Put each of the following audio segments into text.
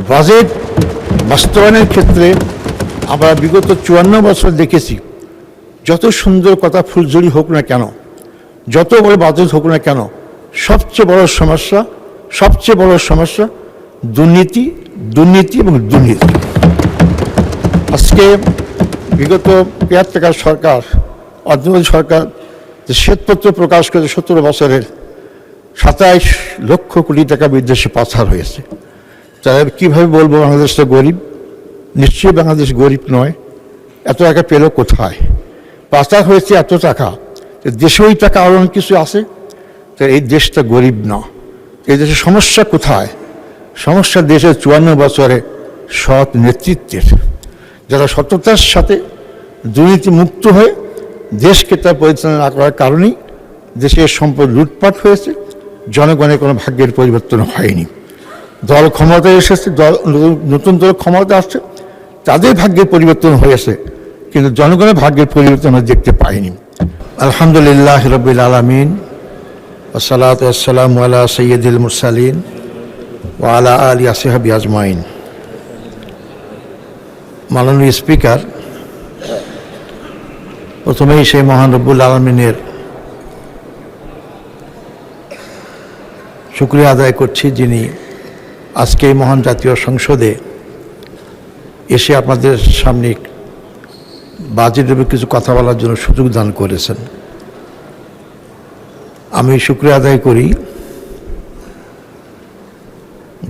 Budget বাস্তবায়নের ক্ষেত্রে আমরা বিগত 54 বছর দেখেছি, যত সুন্দর কথা ফুলঝুরি হোক না কেন, যত বড় বাজেট হোক না কেন, সবচেয়ে বড় সমস্যা দুর্নীতি এবং দুর্নীতি। আজকে বিগত 75 সরকার, অর্থনৈতিক সরকার যে শ্বেতপত্র প্রকাশ করেছে 17 বছরের 27 লক্ষ কোটি টাকা বিদেশে পাচার হয়েছে। তাহলে কীভাবে বলবো বাংলাদেশটা গরিব? নিশ্চয়ই বাংলাদেশ গরিব নয়। এত টাকা পেল কোথায়? পাচার হয়েছে এত টাকা, দেশে ওই টাকা আরও অনেক কিছু আছে। তো এই দেশটা গরিব না। এই দেশের সমস্যা কোথায়? সমস্যা দেশের 54 বছরে সৎ নেতৃত্বের, যারা সততার সাথে দুর্নীতি মুক্ত হয়ে দেশকে তার পরিচালনা না করার কারণেই দেশের সম্পদ লুটপাট হয়েছে, জনগণের কোনো ভাগ্যের পরিবর্তন হয়নি। দল ক্ষমতায় এসেছে, নতুন দল ক্ষমতা আসছে, তাদের ভাগ্যের পরিবর্তন হয়েছে, কিন্তু জনগণের ভাগ্যের পরিবর্তন আমরা দেখতে পাইনি। আলহামদুলিল্লাহ রাব্বিল আলামিন, আসসালাতু ওয়াসসালামু আলা সাইয়্যিদিল মুরসালিন ওয়া আলা আলিহি ওয়া সাহবিহি আজমাইন। মাননীয় স্পিকার, প্রথমেই সেই মহান রব্বুল আলামিনের শুকরিয়া আদায় করছি, যিনি আজকে এই মহান জাতীয় সংসদে এসে আপনাদের সামনে বাজেটের উপর কিছু কথা বলার জন্য সুযোগ দান করেছেন। আমি শুকরিয়া আদায় করি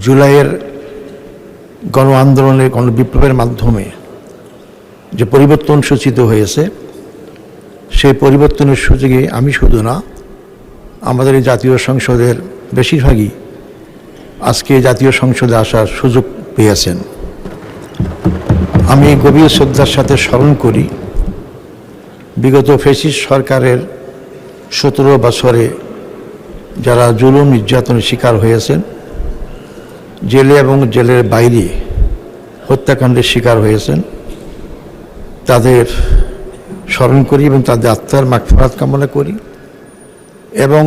জুলাইয়ের গণ আন্দোলনে, গণবিপ্লবের মাধ্যমে যে পরিবর্তন সূচিত হয়েছে, সেই পরিবর্তনের সুযোগে আমি শুধু না, আমাদের এই জাতীয় সংসদের বেশিরভাগই আজকে জাতীয় সংসদে আসার সুযোগ পেয়েছেন। আমি গভীর শ্রদ্ধার সাথে স্মরণ করি বিগত ফ্যাসিস্ট সরকারের 17 বছরে যারা জুলুম নির্যাতনের শিকার হয়েছেন, জেলে এবং জেলের বাইরে হত্যাকাণ্ডের শিকার হয়েছেন, তাদের স্মরণ করি এবং তাদের আত্মার মাগফিরাত কামনা করি। এবং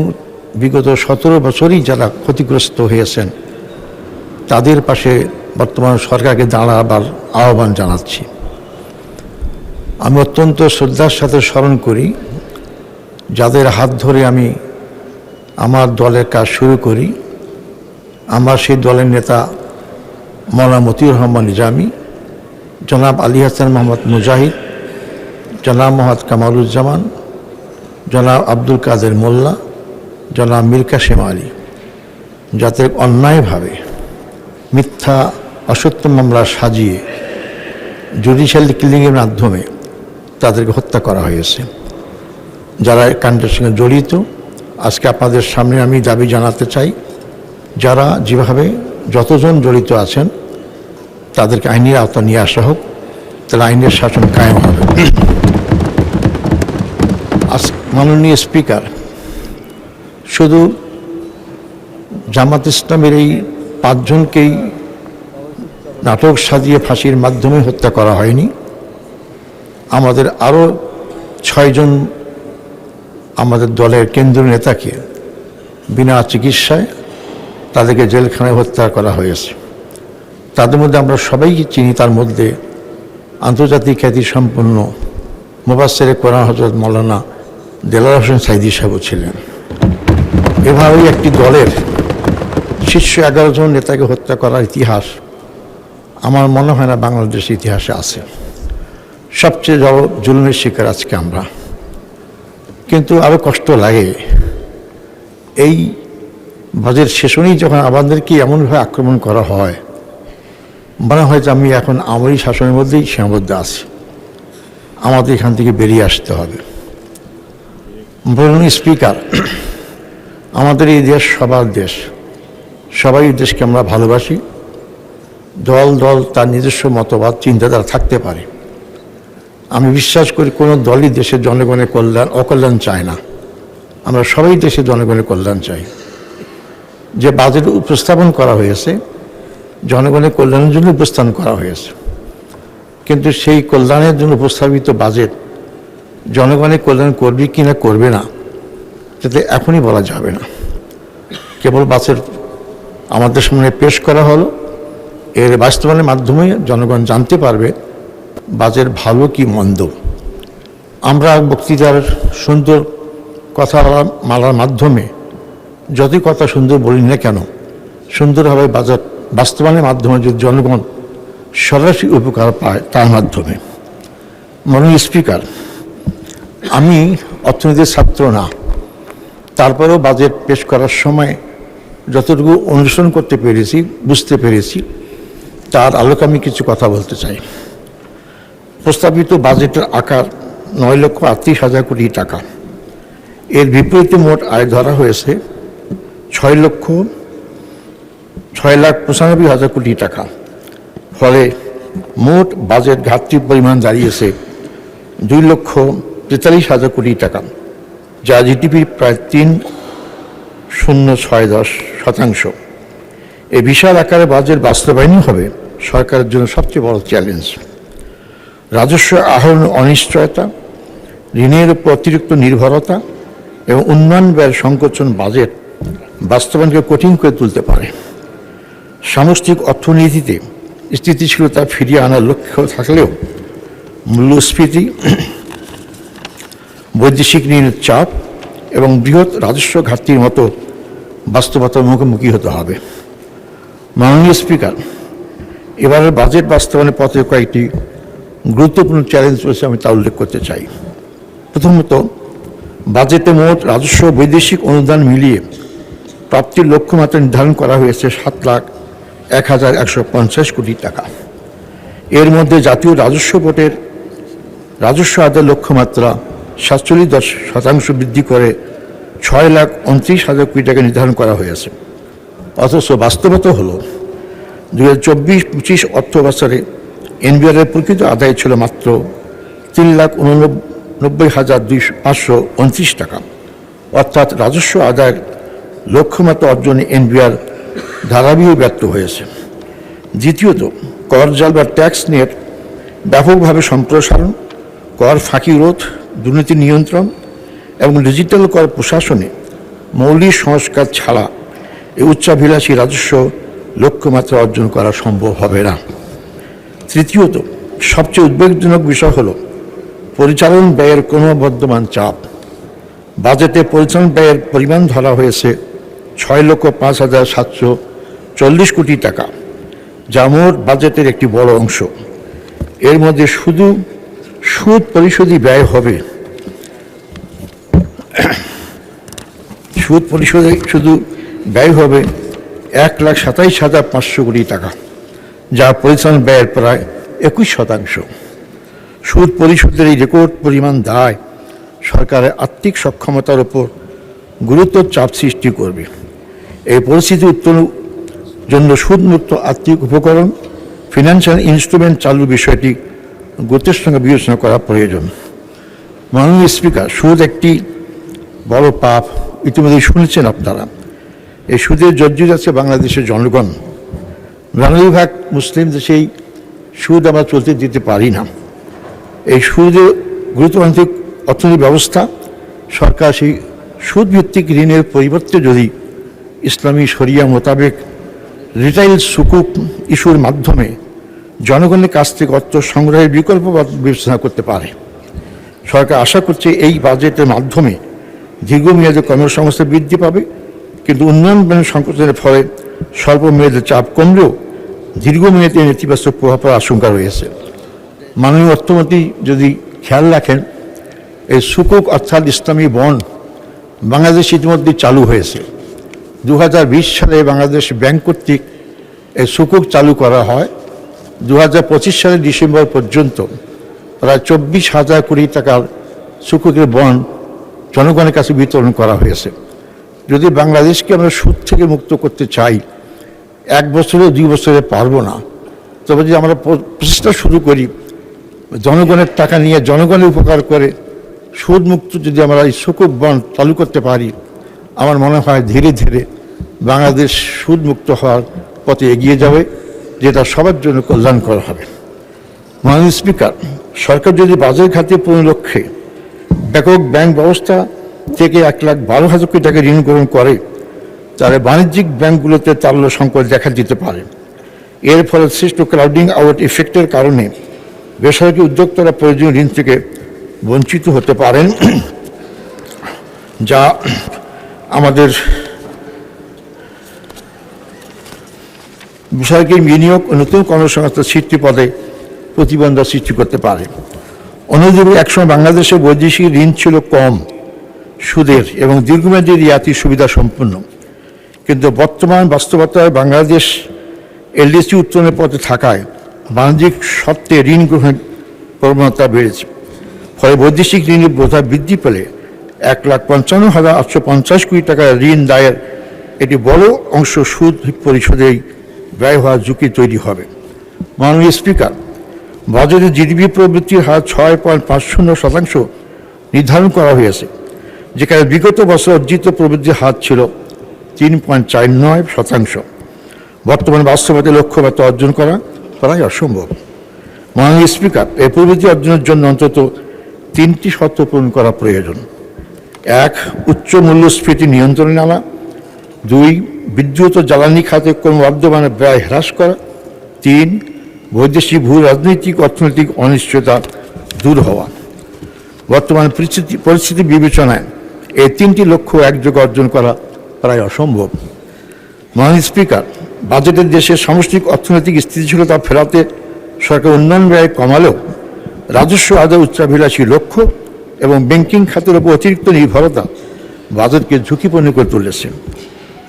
বিগত 17 বছরই যারা ক্ষতিগ্রস্ত হয়েছেন, তাদের পাশে বর্তমান সরকারকে দাঁড়াবার আহ্বান জানাচ্ছি। আমি অত্যন্ত শ্রদ্ধার সাথে স্মরণ করি যাদের হাত ধরে আমি আমার দলের কাজ শুরু করি। আমার সেই দলের নেতা মাওলানা মতিউর রহমান নিজামী, জনাব আলী হাসান মোহাম্মদ মুজাহিদ, জনাব মোহাম্মদ কামালুজ্জামান, জনাব আব্দুল কাদের মোল্লা, জনাব মীর কাসেম আলী, যাতে অন্যায়ভাবে মিথ্যা অসত্য মামলা সাজিয়ে জুডিশিয়াল কিলিংয়ের মাধ্যমে তাদেরকে হত্যা করা হয়েছে। যারা এই কাণ্ডের সঙ্গে জড়িত, আজকে আপনাদের সামনে আমি দাবি জানাতে চাই, যারা যেভাবে যতজন জড়িত আছেন তাদেরকে আইনের আওতা নিয়ে আসা হোক, তাহলে আইনের শাসন কায়েম হবে। আজ মাননীয় স্পিকার, শুধু জামাত ইসলামের এই 5 জনকেই নাটক সাজিয়ে ফাঁসির মাধ্যমে হত্যা করা হয়নি। আমাদের আরও 6 জন আমাদের দলের কেন্দ্রীয় নেতাকে বিনা চিকিৎসায় তাদেরকে জেলখানায় হত্যা করা হয়েছে। তাদের মধ্যে আমরা সবাইকে চিনি, তার মধ্যে আন্তর্জাতিক খ্যাতিসম্পন্ন মুফাসসিরে কোরআন হযরত মাওলানা দেলাওয়ার হোসেন সাইদি সাহেব ছিলেন। এভাবেই একটি দলের শীর্ষ 11 জন নেতাকে হত্যা করার ইতিহাস আমার মনে হয় না বাংলাদেশের ইতিহাসে আছে। সবচেয়ে বড় জুলুমের শিকার আজকে আমরা। কিন্তু আরও কষ্ট লাগে, এই বাজেট শেষনেই যখন আমাদেরকে এমনভাবে আক্রমণ করা হয়, মনে হয় যে আমি এখন আমারই শাসনের মধ্যেই সীমাবদ্ধ আছি, আমাদের এখান থেকে বেরিয়ে আসতে হবে। মাননীয় স্পিকার, আমাদের এই দেশ সবার দেশ, সবাই এই দেশকে আমরা ভালোবাসি। দল তার নিজস্ব মতবাদ চিন্তাধারা থাকতে পারে। আমি বিশ্বাস করি কোনো দলই দেশের জনগণের অকল্যাণ চায় না। আমরা সবাই দেশের জনগণের কল্যাণ চাই। যে বাজেট উপস্থাপন করা হয়েছে, জনগণের কল্যাণের জন্য উপস্থাপন করা হয়েছে, কিন্তু সেই কল্যাণের জন্য উপস্থাপিত বাজেট জনগণের কল্যাণ করবে কি না করবে না, যাতে এখনই বলা যাবে না। কেবল বাজেট আমাদের সামনে পেশ করা হলো, এর বাস্তবায়নের মাধ্যমে জনগণ জানতে পারবে বাজেট ভালো কি মন্দ। আমরা বক্তৃতার সুন্দর কথা মালার মাধ্যমে যতই কথা সুন্দর বলি না কেন, সুন্দরভাবে বাজেট বাস্তবায়নের মাধ্যমে যদি জনগণ সরাসরি উপকার পায় তার মাধ্যমে। মাননীয় স্পিকার, আমি অর্থনীতির ছাত্র না, তারপরেও বাজেট পেশ করার সময় যতটুকু অনুসরণ করতে পেরেছি, বুঝতে পেরেছি, তার আলোকে আমি কিছু কথা বলতে চাই। প্রস্তাবিত বাজেটের আকার 9,38,000 কোটি টাকা। এর বিপরীতে মোট আয় ধরা হয়েছে 6,95,000 কোটি টাকা। ফলে মোট বাজেট ঘাটতির পরিমাণ দাঁড়িয়েছে 2,43,000 কোটি টাকা, যা জিডিপির প্রায় 3.060%। এই বিশাল আকারে বাজেট বাস্তবায়নই হবে সরকারের জন্য সবচেয়ে বড় চ্যালেঞ্জ। রাজস্ব আহরণ অনিশ্চয়তা, ঋণের উপর অতিরিক্ত নির্ভরতা এবং উন্নয়ন ব্যয়ের সংকোচন বাজেট বাস্তবায়নকে কঠিন করে তুলতে পারে। সামষ্টিক অর্থনীতিতে স্থিতিশীলতা ফিরিয়ে আনার লক্ষ্য থাকলেও মূল্যস্ফীতি, বৈদেশিক ঋণের চাপ এবং বৃহৎ রাজস্ব ঘাটতির মতো বাস্তবতার মুখোমুখি হতে হবে। মাননীয় স্পিকার, এবারের বাজেট বাস্তবায়নের পথে কয়েকটি গুরুত্বপূর্ণ চ্যালেঞ্জ রয়েছে, আমি তা উল্লেখ করতে চাই। প্রথমত, বাজেটে মোট রাজস্ব বৈদেশিক অনুদান মিলিয়ে প্রাপ্তির লক্ষ্যমাত্রা নির্ধারণ করা হয়েছে 7,01,150 কোটি টাকা। এর মধ্যে জাতীয় রাজস্ব বোর্ডের রাজস্ব আদায়ের লক্ষ্যমাত্রা 47% বৃদ্ধি করে 6,29,000 কোটি টাকা নির্ধারণ করা হয়েছে। অথচ বাস্তবতা হল 2024-25 অর্থ বছরে এনবিআরের প্রকৃত আদায় ছিল মাত্র 3,89,529 টাকা। অর্থাৎ রাজস্ব আদায়ের লক্ষ্যমাত্রা অর্জনে এনবিআর ধারাবাহিক ব্যর্থ হয়েছে। দ্বিতীয়ত, কর জাল বা ট্যাক্স নেট ব্যাপকভাবে সম্প্রসারণ, কর ফাঁকি রোধ, দুর্নীতি নিয়ন্ত্রণ এবং ডিজিটাল কর প্রশাসনে মৌলিক সংস্কার ছাড়া এই উচ্চাভিলাষী রাজস্ব লক্ষ্যমাত্রা অর্জন করা সম্ভব হবে না। তৃতীয়ত, সবচেয়ে উদ্বেগজনক বিষয় হল পরিচালন ব্যয়ের ক্রমবর্ধমান চাপ। বাজেটে পরিচালন ব্যয়ের পরিমাণ ধরা হয়েছে 6,05,740 কোটি টাকা, যা মোট বাজেটের একটি বড় অংশ। এর মধ্যে শুধু সুদ পরিশোধী ব্যয় হবে শুধু ব্যয় হবে 1,27,500 কোটি টাকা, যা পরিচালন ব্যয়ের প্রায় 21%। সুদ পরিশোধের এই রেকর্ড পরিমাণ দায় সরকারের আর্থিক সক্ষমতার উপর গুরুতর চাপ সৃষ্টি করবে। এই পরিস্থিতি উত্তরণের জন্য সুদমুক্ত আর্থিক উপকরণ, ফিনান্সিয়াল ইনস্ট্রুমেন্ট চালুর বিষয়টি গুরুত্বের সঙ্গে বিবেচনা করা প্রয়োজন। মাননীয় স্পিকার, সুদ একটি বড় পাপ, ইতিমধ্যে শুনেছেন আপনারা। এই সুদের জর্জরিত আছে বাংলাদেশের জনগণ। 92 মুসলিম দেশেই সুদ আমরা চলতে দিতে পারি না। এই সুদে গুরুত্বপূর্ণ অর্থনৈতিক ব্যবস্থা, সরকার সেই সুদভিত্তিক ঋণের পরিবর্তে যদি ইসলামী শরিয়া মোতাবেক রিটেইল সুকুক ইস্যুর মাধ্যমে জনগণের কাছ থেকে অর্থ সংগ্রহের বিকল্প বিবেচনা করতে পারে। সরকার আশা করছে এই বাজেটের মাধ্যমে দীর্ঘমেয়াদে কর্মসংস্থান বৃদ্ধি পাবে, কিন্তু উন্নয়ন সংকোচনের ফলে স্বল্পমেয়াদে চাপ কমলেও দীর্ঘমেয়াদে নেতিবাচক প্রভাব পড়ার আশঙ্কা রয়েছে। মাননীয় অর্থমন্ত্রী যদি খেয়াল রাখেন, এই সুকুক অর্থাৎ ইসলামী বন্ড বাংলাদেশ ইতিমধ্যে চালু হয়েছে। 2020 সালে বাংলাদেশ ব্যাংক কর্তৃক এই সুকুক চালু করা হয়। 2025 সালের ডিসেম্বর পর্যন্ত প্রায় 24,000 কোটি টাকার সুকুকের বন্ড জনগণের কাছে বিতরণ করা হয়েছে। যদি বাংলাদেশকে আমরা সুদ থেকে মুক্ত করতে চাই, 1 বছরে 2 বছরে পারবো না। তবে যদি আমরা প্রচেষ্টা শুরু করি, জনগণের টাকা নিয়ে জনগণের উপকার করে সুদমুক্ত যদি আমরা এই সুকুক বন্ড চালু করতে পারি, আমার মনে হয় ধীরে ধীরে বাংলাদেশ সুদমুক্ত হওয়ার পথে এগিয়ে যাবে, যেটা সবার জন্য কল্যাণকর হবে। মাননীয় স্পিকার, সরকার যদি বাজার খাতে পূরণ লক্ষ্যে ব্যাপক ব্যাংক ব্যবস্থা থেকে 1,12,000 কোটি টাকা ঋণ গ্রহণ করে, তাহলে বাণিজ্যিক ব্যাংকগুলোতে তারল্য সংকট দেখা দিতে পারে। এর ফলে সৃষ্ট ক্রাউডিং আউট ইফেক্টের কারণে বেসরকারি উদ্যোক্তারা প্রয়োজনীয় ঋণ থেকে বঞ্চিত হতে পারেন, যা আমাদের বেসরকারি বিনিয়োগ ও নতুন কর্মসংস্থান সৃষ্টি পদে প্রতিবন্ধক সৃষ্টি করতে পারে। অন্যদিকে একসময় বাংলাদেশে বৈদেশিক ঋণ ছিল কম সুদের এবং দীর্ঘমেয়াদী রিয়াতি সুবিধা সম্পন্ন, কিন্তু বর্তমান বাস্তবতায় বাংলাদেশ এলডিসি উত্তোলনের পথে থাকায় বাণিজ্যিক শর্তে ঋণ গ্রহণের প্রবণতা বেড়েছে। ফলে বৈদেশিক ঋণের বোঝা বৃদ্ধি পেলে 1,55,850 কোটি টাকা ঋণ দায়ের একটি বড় অংশ সুদ পরিশোধেই ব্যয় হওয়ার ঝুঁকি তৈরি হবে। মাননীয় স্পিকার, বাজেটে জিডিপি প্রবৃদ্ধির হার 6.50% নির্ধারণ করা হয়েছে, যেখানে বিগত বছর অর্জিত প্রবৃদ্ধির হার ছিল 3.49%। বর্তমানে বাস্তবতা লক্ষ্যমাত্রা অর্জন করা প্রায় অসম্ভব। মাননীয় স্পিকার, এই প্রবৃদ্ধি অর্জনের জন্য অন্তত 3টি শর্ত পূরণ করা প্রয়োজন। 1. উচ্চ মূল্যস্ফীতি নিয়ন্ত্রণে আনা। 2. বিদ্যুৎ ও জ্বালানি খাতে ক্রমবর্ধমান ব্যয় হ্রাস করা। 3. বৈদেশিক ভূ রাজনৈতিক অর্থনৈতিক অনিশ্চয়তা দূর হওয়া। বর্তমান পরিস্থিতি বিবেচনায় এই 3টি লক্ষ্য একযোগে অর্জন করা প্রায় অসম্ভব। মাননীয় স্পিকার, বাজেটের দেশের সামষ্টিক অর্থনৈতিক স্থিতিশীলতা ফেরাতে সরকার উন্নয়ন ব্যয় কমালেও রাজস্ব আদায় উচ্চাভিলাষী লক্ষ্য এবং ব্যাংকিং খাতের উপর অতিরিক্ত নির্ভরতা বাজেটকে ঝুঁকিপূর্ণ করে তুলেছে।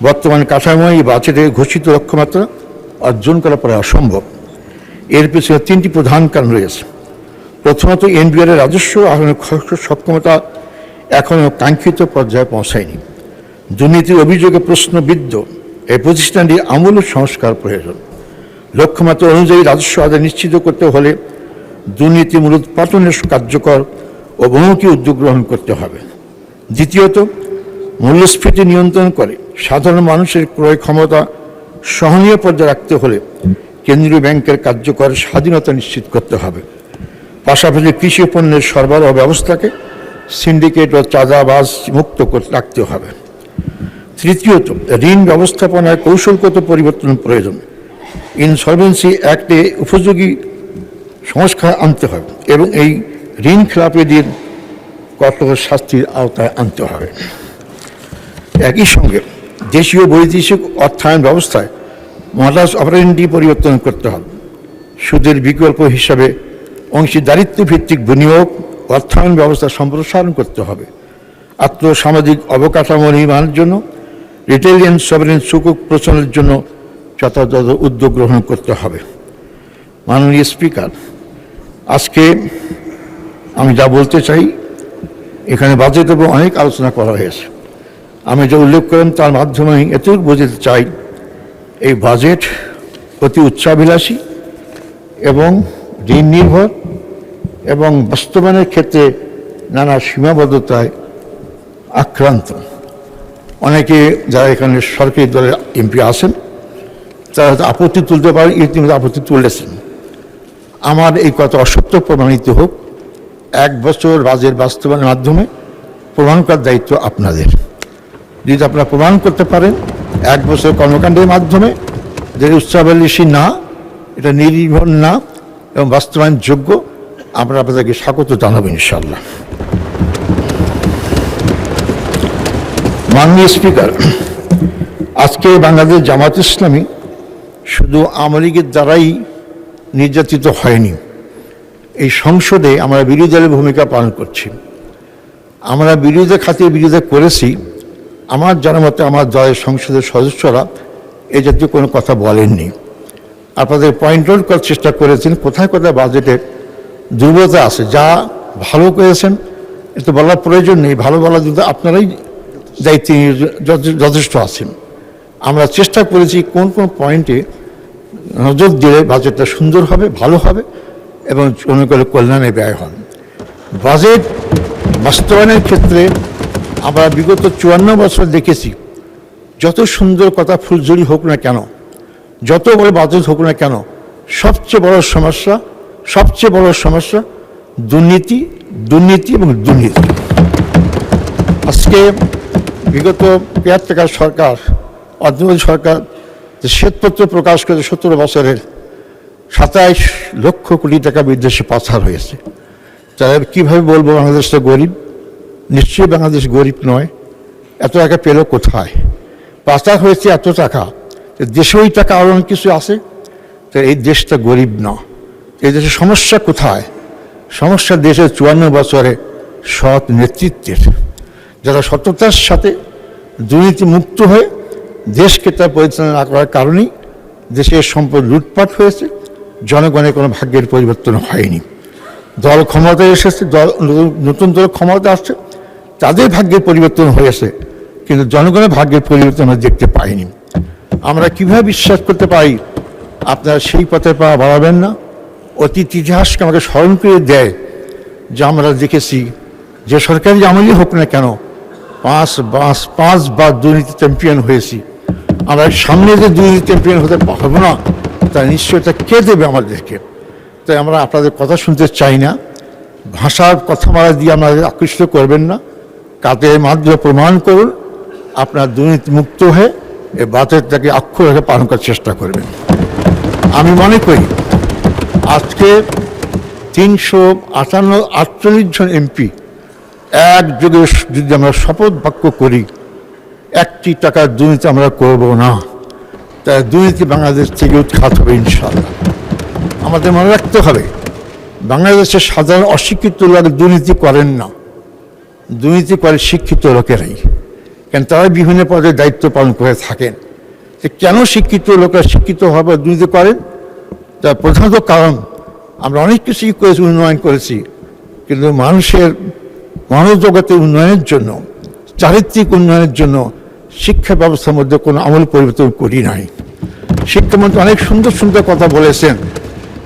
বর্তমান কাঠামোয় এই বাজেটে ঘোষিত লক্ষ্যমাত্রা অর্জন করা প্রায় অসম্ভব। এর পেছনে 3টি প্রধান কারণ রয়েছে। প্রথমত, এনবিআর এর রাজস্ব আহরণের সক্ষমতা এখনও কাঙ্ক্ষিত পর্যায়ে পৌঁছায়নি। দুর্নীতির অভিযোগে প্রশ্নবিদ্ধ এই প্রতিষ্ঠানটি আমূল সংস্কার প্রয়োজন। লক্ষ্যমাত্রা অনুযায়ী রাজস্ব আদায় নিশ্চিত করতে হলে দুর্নীতি মূলোৎপাটনের কার্যকর ও বহুমুখী উদ্যোগ গ্রহণ করতে হবে। দ্বিতীয়ত, মূল্যস্ফীতি নিয়ন্ত্রণ করে সাধারণ মানুষের ক্রয় ক্ষমতা সহনীয় পর্যায়ে রাখতে হলে কেন্দ্রীয় ব্যাংকের কার্যকর স্বাধীনতা নিশ্চিত করতে হবে। পাশাপাশি কৃষি পণ্যের সরবরাহ ব্যবস্থাকে সিন্ডিকেট ও চাঁদাবাজ মুক্ত রাখতে হবে। তৃতীয়ত, ঋণ ব্যবস্থাপনায় কৌশলগত পরিবর্তন প্রয়োজন। ইনসলভেন্সি অ্যাক্টে উপযোগী সংস্কার আনতে হবে এবং এই ঋণ খেলাপিদের কঠোর শাস্তির আওতায় আনতে হবে। একই সঙ্গে দেশীয় বৈদেশিক অর্থায়ন ব্যবস্থায় মডাস অপারেন্ডি পরিবর্তন করতে হবে। সুদের বিকল্প হিসাবে অংশীদারিত্ব ভিত্তিক বিনিয়োগ অর্থায়ন ব্যবস্থা সম্প্রসারণ করতে হবে। আর্থসামাজিক অবকাঠামো নির্মাণের জন্য রিটেল এন্ড সভরেন সুকুক প্রচলনের জন্য যথাযথ উদ্যোগ গ্রহণ করতে হবে। মাননীয় স্পিকার, আজকে আমি যা বলতে চাই, এখানে বাজেটের উপর অনেক আলোচনা করা হয়েছে। আমি যা উল্লেখ করেন তার মাধ্যমে এতটুকু বোঝাতে চাই, এই বাজেট অতি উচ্চাভিলাষী এবং ঋণ নির্ভর এবং বাস্তবায়নের ক্ষেত্রে নানা সীমাবদ্ধতায় আক্রান্ত। অনেকে যারা এখানে সরকারি দলের এমপি আছেন তারা হয়তো আপত্তি তুলতে পারে, ইতিমধ্যে আপত্তি তুলেছেন। আমার এই কথা অসত্য প্রমাণিত হোক, 1 বছর বাজেট বাস্তবায়নের মাধ্যমে প্রমাণ করার দায়িত্ব আপনাদের। যদি আপনারা প্রমাণ করতে পারেন 1 বছর কর্মকাণ্ডের মাধ্যমে যে উচ্চাভিলাষী না, এটা নির্ভর না এবং বাস্তবায়ন যোগ্য, আমরা আপনাদেরকে স্বাগত জানাবো ইনশাআল্লাহ। মাননীয় স্পিকার, আজকে বাংলাদেশ জামাত ইসলামী শুধু আওয়ামী লীগের দ্বারাই নির্যাতিত হয়নি। এই সংসদে আমরা বিরোধী দলের ভূমিকা পালন করছি। আমরা বিরোধী খাতে বিরোধিতা করেছি। আমার জানার মতে আমার দলের সংসদের সদস্যরা এই জাতীয় কোনো কথা বলেননি। আপনাদের পয়েন্ট আউট করার চেষ্টা করেছেন কোথায় কোথায় বাজেটের দুর্বলতা আছে। যা ভালো করেছেন এটা বলার প্রয়োজন নেই, ভালো বলার জন্য আপনারাই দায়িত্বে যথেষ্ট আছেন। আমরা চেষ্টা করেছি কোন কোন পয়েন্টে নজর দিলে বাজেটটা সুন্দর হবে, ভালো হবে এবং জনগণের কল্যাণে ব্যয় হবে। বাজেট বাস্তবায়নের ক্ষেত্রে আমরা বিগত 54 বছর দেখেছি, যত সুন্দর কথা ফুলঝুরি হোক না কেন, যত বড় বাজেট হোক না কেন, সবচেয়ে বড় সমস্যা দুর্নীতি এবং দুর্নীতি। আজকে বিগত 75 সরকার, অর্থনৈতিক সরকার, যে শ্বেতপত্র প্রকাশ করে 17 বছরের 27 লক্ষ কোটি টাকা বিদেশে পাচার হয়েছে। তাহলে কীভাবে বলবো বাংলাদেশটা গরিব? নিশ্চয়ই বাংলাদেশ গরিব নয়। এত টাকা পেল কোথায়? পাচার হয়েছে এত টাকা, দেশে ওই টাকা আরও অনেক কিছু আছে। তো এই দেশটা গরিব না। এই দেশের সমস্যা কোথায়? সমস্যা দেশের 54 বছরে সৎ নেতৃত্বের, যারা সততার সাথে দুর্নীতি মুক্ত হয়ে দেশকে তার পরিচালনা না করার কারণেই দেশের সম্পদ লুটপাট হয়েছে, জনগণের কোনো ভাগ্যের পরিবর্তন হয়নি। দল ক্ষমতায় এসেছে, নতুন দল ক্ষমতা আসছে, তাদের ভাগ্যের পরিবর্তন হয়েছে, কিন্তু জনগণের ভাগ্যের পরিবর্তন আমরা দেখতে পাইনি। আমরা কিভাবে বিশ্বাস করতে পারি আপনারা সেই পথে পা বাড়াবেন না? অতীত ইতিহাসকে আমাকে স্মরণ করে দেয় যে আমরা দেখেছি যে সরকারি আমলই হোক না কেন 5 বার দুর্নীতি চ্যাম্পিয়ন হয়েছি। আমরা সামনে যে দুর্নীতি চ্যাম্পিয়ন হতে পারবো না, তা নিশ্চয়তা কে দেবে আমাদেরকে? তাই আমরা আপনাদের কথা শুনতে চাই না। ভাষার কথামালা দিয়ে আমাদের আকৃষ্ট করবেন না। কাজের মাধ্যমে প্রমাণ করুন আপনার দুর্নীতি মুক্ত হয়ে এই বাতেরটাকে অক্ষর রেখে পালন করার চেষ্টা করবেন। আমি মনে করি আজকে 348 জন এমপি একযোগে যদি আমরা শপথ বাক্য করি একটি টাকার দুর্নীতি আমরা করব না, তাই দুর্নীতি বাংলাদেশ থেকে উৎখাত হবে ইনশাআল্লাহ। আমাদের মনে রাখতে হবে বাংলাদেশের সাধারণ অশিক্ষিত লোক দুর্নীতি করেন না, দুর্নীতি করে শিক্ষিত লোকেরাই। কেন তারা বিভিন্ন পদে দায়িত্ব পালন করে থাকেন। যে কেন শিক্ষিত লোকেরা শিক্ষিতভাবে দুর্নীতি করেন, তার প্রধানত কারণ আমরা অনেক কিছুই করেছি, উন্নয়ন করেছি, কিন্তু মানুষের মানবজগতের উন্নয়নের জন্য, চারিত্রিক উন্নয়নের জন্য শিক্ষা ব্যবস্থার মধ্যে কোনো আমূল পরিবর্তন করি নাই। শিক্ষামন্ত্রী অনেক সুন্দর সুন্দর কথা বলেছেন,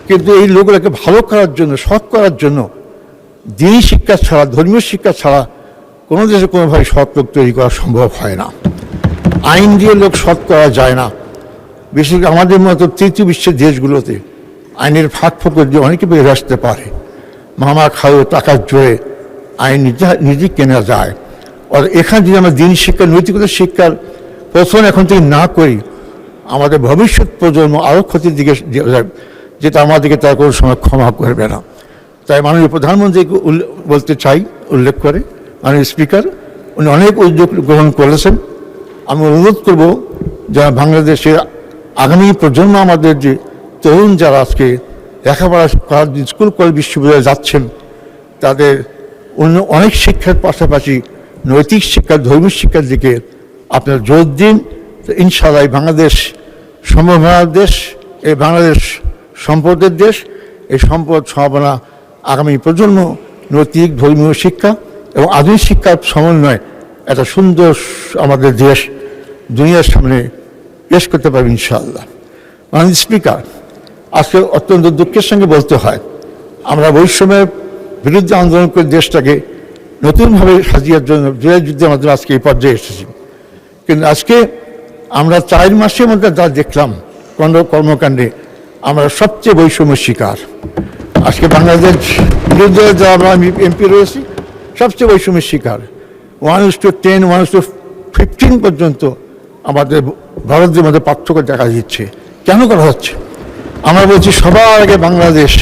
কিন্তু এই লোকগুলোকে ভালো করার জন্য, সৎ করার জন্য দিনী শিক্ষা ছাড়া, ধর্মীয় শিক্ষা ছাড়া কোনো দেশে কোনোভাবে সৎ লোক তৈরি করা সম্ভব হয় না। আইন দিয়ে লোক সৎ করা যায় না। বিশেষ করে আমাদের মতো তৃতীয় বিশ্বের দেশগুলোতে আইনের ফাঁক ফোকর দিয়ে অনেকে বেরিয়ে আসতে পারে। মামা খাওয়া টাকার জোরে আইন নিজে কেনা যায়। আর এখানে যদি আমরা দিন শিক্ষা, নৈতিকতা শিক্ষার প্রথম এখন থেকে না করি, আমাদের ভবিষ্যৎ প্রজন্ম আরও ক্ষতির দিকে, যেটা আমাদেরকে তার কোনো সময় ক্ষমা করবে না। তাই মাননীয় প্রধানমন্ত্রীকে বলতে চাই, উল্লেখ করে মাননীয় স্পিকার উনি অনেক উদ্যোগ গ্রহণ করেছেন। আমি অনুরোধ করব যারা বাংলাদেশের আগামী প্রজন্ম, আমাদের যে তরুণ যারা আজকে লেখাপড়া করার স্কুল কলেজ বিশ্ববিদ্যালয়ে যাচ্ছেন, তাদের অনেক শিক্ষার পাশাপাশি নৈতিক শিক্ষা, ধর্মীয় শিক্ষার দিকে আপনার জোর দিন। ইনশাআল্লাহ বাংলাদেশ সম্ভাবনার দেশ, এই বাংলাদেশ সম্পদের দেশ। এই সম্পদ সম্ভাবনা আগামী প্রজন্ম নৈতিক ধর্মীয় শিক্ষা এবং আধুনিক শিক্ষার সমন্বয়ে একটা সুন্দর আমাদের দেশ দুনিয়ার সামনে পেশ করতে পারবে ইনশাআল্লাহ। মাননীয় স্পিকার, আজকে অত্যন্ত দুঃখের সঙ্গে বলতে হয় আমরা বৈষম্যের বিরুদ্ধে আন্দোলন করে দেশটাকে নতুনভাবে সাজিয়ার জন্য জয়ের যুদ্ধে আমাদের আজকে এই পর্যায়ে এসেছি। কিন্তু আজকে আমরা 4 মাসের মধ্যে যা দেখলাম কর্মকাণ্ডে, আমরা সবচেয়ে বৈষম্যের শিকার। আজকে বাংলাদেশ বিরুদ্ধে যারা আমরা এমপি রয়েছি, সবচেয়ে বৈষম্যের শিকার। 1:10, 1:15 পর্যন্ত আমাদের ভারতের মধ্যে পার্থক্য দেখা দিচ্ছে। কেন করা হচ্ছে? আমরা বলছি সবার আগে বাংলাদেশ,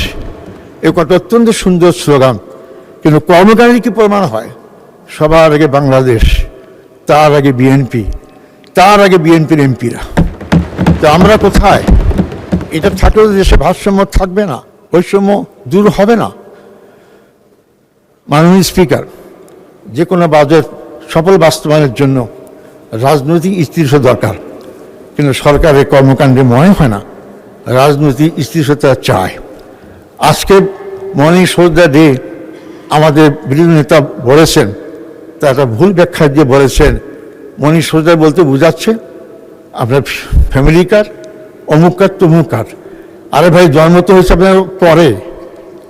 এ কথা অত্যন্ত সুন্দর স্লোগান, কিন্তু কর্মকাণ্ডে কি প্রমাণ হয়? সবার আগে বাংলাদেশ, তার আগে বিএনপি, তার আগে বিএনপির এমপিরা। তো আমরা কোথায়? এটা থাকলেও দেশে ভারসাম্য থাকবে না, বৈষম্য দূর হবে না। মাননীয় স্পিকার, যে কোনো বাজেট সফল বাস্তবায়নের জন্য রাজনৈতিক স্থিরতা দরকার, কিন্তু সরকারের কর্মকাণ্ডে মনে হয় না রাজনৈতিক স্থিরতা চায়। আজকে মর্নিং সৌদা ডে আমাদের বিরোধী নেতা বলেছেন, তা একটা ভুল ব্যাখ্যা দিয়ে বলেছেন, মর্নিং সৌদা বলতে বোঝাচ্ছে আপনার ফ্যামিলি কার্ড, অমুক কার্ড, তমুক কার্ড। আরে ভাই, জন্ম তো হয়েছে আপনার পরে,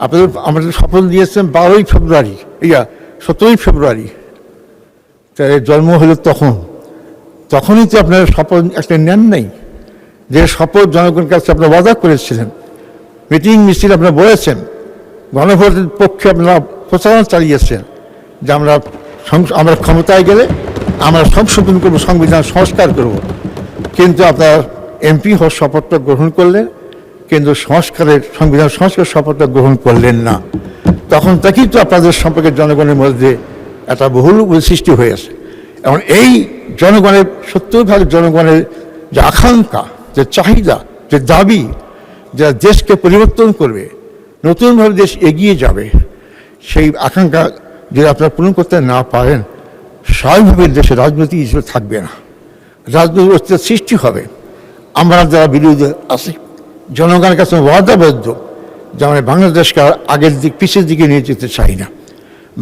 আপনাদের আমাদের শপথ দিয়েছেন 12ই ফেব্রুয়ারি, 17ই ফেব্রুয়ারি। তাই জন্ম হলো তখনই তো আপনার শপথ একটা নেন নাই, যে শপথ জনগণের কাছে আপনার ওয়াদা করেছিলেন, মিটিং মিছিল আপনারা বলেছেন, গণভোটের পক্ষে আপনারা প্রচারণা চালিয়েছেন যে আমরা ক্ষমতায় গেলে আমরা সংশোধন করব, সংবিধান সংস্কার করব। কিন্তু আপনার এমপি হওয়ার শপথটা গ্রহণ করলেন, কিন্তু সংবিধান সংস্কার শপথটা গ্রহণ করলেন না। তখন থেকেই তো আপনাদের সম্পর্কে জনগণের মধ্যে একটা বহুল সৃষ্টি হয়েছে। এবং এই জনগণের 70% জনগণের যে আকাঙ্ক্ষা, যে চাহিদা, যে দাবি, যা দেশকে পরিবর্তন করবে, নতুনভাবে দেশ এগিয়ে যাবে, সেই আকাঙ্ক্ষা যদি আপনারা পূরণ করতে না পারেন, স্বাভাবিকভাবে দেশের রাজনৈতিক হিসেবে থাকবে না, রাজনৈতিক অস্তিত্ব সৃষ্টি হবে। আমরা যারা বিরোধী আছি, জনগণের কাছে ওয়াদাবদ্ধ যে আমরা বাংলাদেশকে আগের পিছের দিকে নিয়ে যেতে চাই না,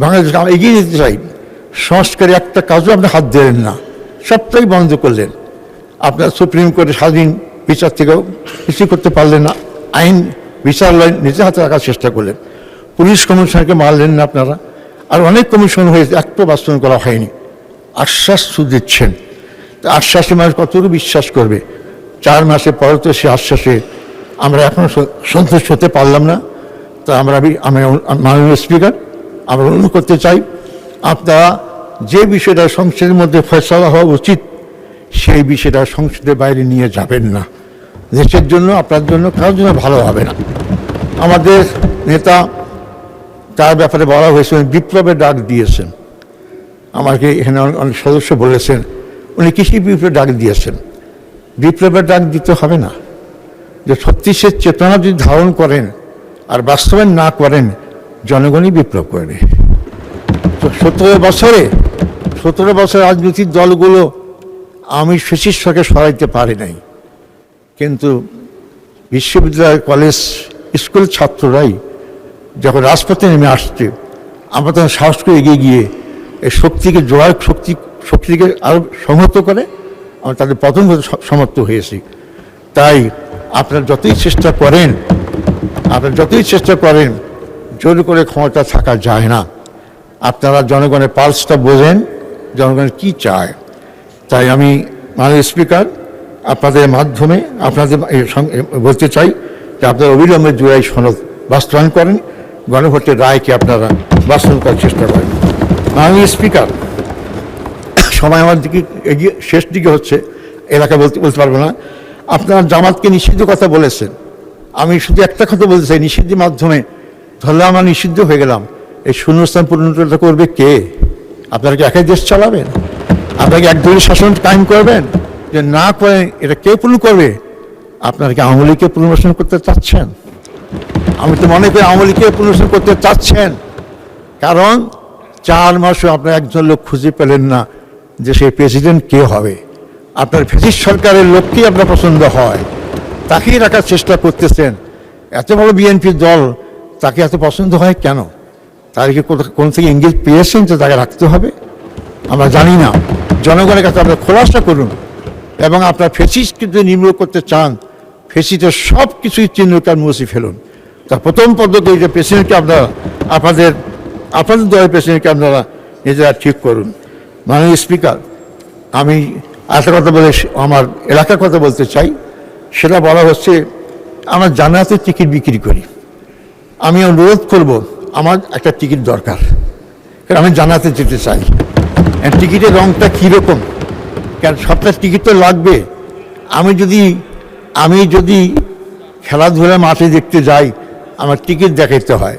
বাংলাদেশকে আমরা এগিয়ে নিতে চাই। সংস্কারে একটা কাজও আপনি হাত দিলেন না, সবটাই বন্ধ করলেন। আপনার সুপ্রিম কোর্টে স্বাধীন বিচার থেকেও কিছু করতে পারলেন না, আইন বিচারালয় নিজের হাতে রাখার চেষ্টা করলেন। পুলিশ কমিশনকে মারলেন না আপনারা, আর অনেক কমিশন হয়েছে, একটা বাস্তবায়ন করা হয়নি। আশ্বাস দিচ্ছেন, আশ্বাসে মানুষ কতটুকু বিশ্বাস করবে? 4 মাসে পরে তো সে আশ্বাসে আমরা এখনও সন্তুষ্ট হতে পারলাম না। তা আমি মাননীয় স্পিকার, আমরা অনুরোধ করতে চাই, আপনারা যে বিষয়টা সংসদের মধ্যে ফয়সালা হওয়া উচিত, সেই বিষয়টা সংসদের বাইরে নিয়ে যাবেন না। দেশের জন্য, আপনার জন্য, কারোর জন্য ভালো হবে না। আমাদের নেতা, তার ব্যাপারে বলা হয়েছে বিপ্লবের ডাক দিয়েছেন। আমাকে এখানে অনেক সদস্য বলেছেন উনি কৃষি বিপ্লবের ডাক দিয়েছেন। বিপ্লবের ডাক দিতে হবে না। যে সত্যি সে চেতনা যদি ধারণ করেন আর বাস্তবায়ন না করেন, জনগণই বিপ্লব করবে। তো 17 বছর রাজনৈতিক দলগুলো আমি ফ্যাসিস্টকে সরাইতে পারি নাই, কিন্তু বিশ্ববিদ্যালয়, কলেজ, স্কুল ছাত্ররাই যখন রাজপথে নেমে আসছে, আমরা তখন সাহস করে এগিয়ে গিয়ে এই শক্তিকে জোয়ার শক্তিকে আরও সংহত করে আমরা তাদের পতন করতে সমর্থ হয়েছি। তাই আপনারা যতই চেষ্টা করেন, জোর করে ক্ষমতা থাকা যায় না। আপনারা জনগণের পালসটা বোঝেন, জনগণ কি চায়। তাই আমি মাননীয় স্পিকার, আপনাদের মাধ্যমে আপনাদের বলতে চাই যে আপনারা অবিলম্বে জুলাই সনদ বাস্তবায়ন করেন, গণভোটের রায়কে আপনারা বাস্তবায়ন করার চেষ্টা করেন। মাননীয় স্পিকার, সময় আমার দিকে এগিয়ে শেষ দিকে হচ্ছে, এলাকা বলতে পারবো না। আপনারা জামাতকে নিষিদ্ধ কথা বলেছেন, আমি শুধু একটা কথা বলতে চাই, নিষিদ্ধের মাধ্যমে ধরলে আমরা নিষিদ্ধ হয়ে গেলাম, এই শূন্যস্থান পূরণটা করবে কে? আপনারা কি একাই দেশ চালাবেন? আপনারা কি একদলীয় শাসন কায়েম করবেন? যে না করে এটা কে পূরণ করবে? আপনারা কি আওয়ামী লীগকে পুনর্বাসন করতে চাচ্ছেন? আমি তো মনে করি আওয়ামী লীগকে পুনর্বাসন করতে চাচ্ছেন, কারণ 4 মাসও আপনারা একজন লোক খুঁজে পেলেন না যে সেই প্রেসিডেন্ট কে হবে। আপনার ফ্যাসিস্ট সরকারের লোককেই আপনার পছন্দ হয়, তাকেই রাখার চেষ্টা করতেছেন। এত বড় বিএনপির দল, তাকে এত পছন্দ হয় কেন? তাদেরকে কোন থেকে ইঙ্গিত পেয়েছেন যে তাকে রাখতে হবে? আমরা জানি না। জনগণের কাছে আপনারা খোলাসা করুন, এবং আপনার ফ্যাসিস্টকে যদি নির্মূল করতে চান, ফ্যাসিস্টের সব কিছুই চিহ্নকার মুছে ফেলুন। তার প্রথম পদ্ধতি যে প্রেসিডেন্টকে আপনারা আপনাদের দলের প্রেসিডেন্টকে আপনারা নিজেরা ঠিক করুন। মাননীয় স্পিকার, আমি একটা কথা বলে আমার এলাকার কথা বলতে চাই। সেটা বলা হচ্ছে, আমরা জান্নাতের টিকিট বিক্রি করি। আমি অনুরোধ করব, আমার একটা টিকিট দরকার, কারণ আমি জান্নাতে যেতে চাই। টিকিটের রঙটা কীরকম? কারণ সবটা টিকিট তো লাগবে। আমি যদি খেলাধুলা মাঠে দেখতে যাই, আমার টিকিট দেখাইতে হয়।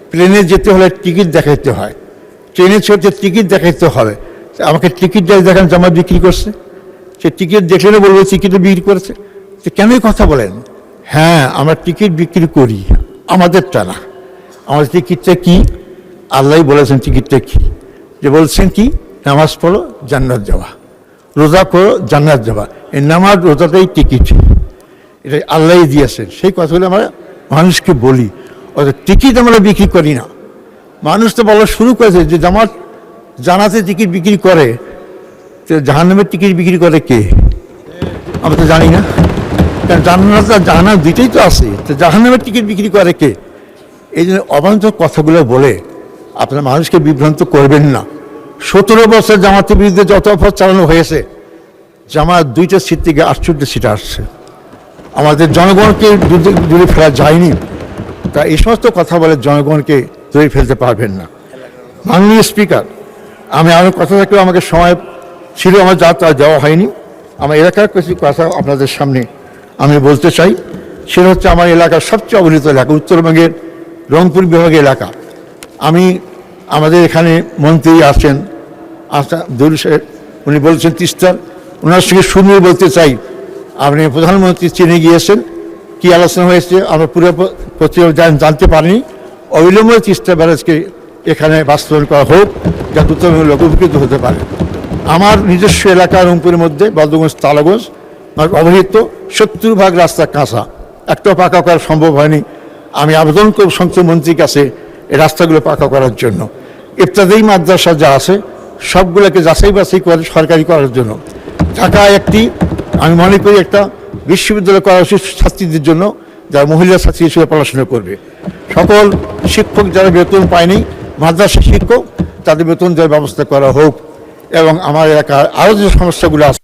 প্লেনে যেতে হলে টিকিট দেখাইতে হয়, ট্রেনে চড়তে টিকিট দেখাইতে হবে। আমাকে টিকিট দেখান যে আমার বিক্রি করছে, সে টিকিট দেখলে বলবো টিকিটে বিক্রি করেছে। তো কেনই কথা বলেন? হ্যাঁ, আমরা টিকিট বিক্রি করি, আমাদেরটা না। আমাদের টিকিটটা কি? আল্লাহ বলেছেন টিকিটটা কি, যে বলছেন কি, নামাজ পড়ো জান্নাত যাওয়া, রোজা করো জান্নাত যাওয়া। এই নামাজ রোজাটাই টিকিট, এটা আল্লাহ দিয়েছেন। সেই কথাগুলো আমরা মানুষকে বলি, অর্থাৎ টিকিট আমরা বিক্রি করি না। মানুষ তো বলা শুরু করেছে যে জান্নাতে টিকিট বিক্রি করে, তো জাহান্নামের টিকিট বিক্রি করে কে? আমরা তো জানি না। কারণ জান্নাত আর জাহান্নাম দুইটাই তো আছে, তো জাহান্নামের টিকিট বিক্রি করে কে? এই জন্য অবান্তর কথাগুলো বলে আপনারা মানুষকে বিভ্রান্ত করবেন না। 17 বছর জামাতের বিরুদ্ধে যত অপরাধ চালানো হয়েছে, জামাত 2টা সিট থেকে 68 সিট আসছে। আমাদের জনগণকে দূরে ফেলা যায়নি। তা এই সমস্ত কথা বলে জনগণকে দূরে ফেলতে পারবেন না। মাননীয় স্পিকার, আমি আরও কথা থাকলেও আমাকে সময় ছিল, আমার যা তা দেওয়া হয়নি। আমার এলাকার কিছু কথা আপনাদের সামনে আমি বলতে চাই, সেটা হচ্ছে আমার এলাকার সবচেয়ে অবহেলিত এলাকা, উত্তরবঙ্গের রংপুর বিভাগের এলাকা। আমাদের এখানে মন্ত্রী আছেন আসাদুল সাহেব, উনি বলছেন তিস্তার, ওনার সঙ্গে শুনিয়ে বলতে চাই, আপনি প্রধানমন্ত্রী চীনে গিয়েছেন, কি আলোচনা হয়েছে আমরা পুরো জানতে পারিনি। অবিলম্বে তিস্তা ব্যারেজকে এখানে বাস্তবায়ন করা হোক, যাতে উত্তরবঙ্গের লোক উপকৃত হতে পারে। আমার নিজস্ব এলাকা রংপুরের মধ্যে বদরগঞ্জ তালাগঞ্জ অবহেলিত, 70% রাস্তা কাঁচা, একটাও পাকা করা সম্ভব হয়নি। আমি আবেদন করব সংসদ মন্ত্রীর কাছে এই রাস্তাগুলো পাকা করার জন্য। ইবতদায়ী মাদ্রাসা যা আছে সবগুলোকে যাচাই বাছাই করে সরকারি করার জন্য। ঢাকায় আমি মনে করি একটা বিশ্ববিদ্যালয় করা উচিত ছাত্রীদের জন্য, যারা মহিলা ছাত্রী হিসেবে পড়াশোনা করবে। সকল শিক্ষক যারা বেতন পায়নি, মাদ্রাসা শিক্ষক, তাদের বেতন দেওয়ার ব্যবস্থা করা হোক। এবং আমার এলাকার আরও যে সমস্যাগুলো আছে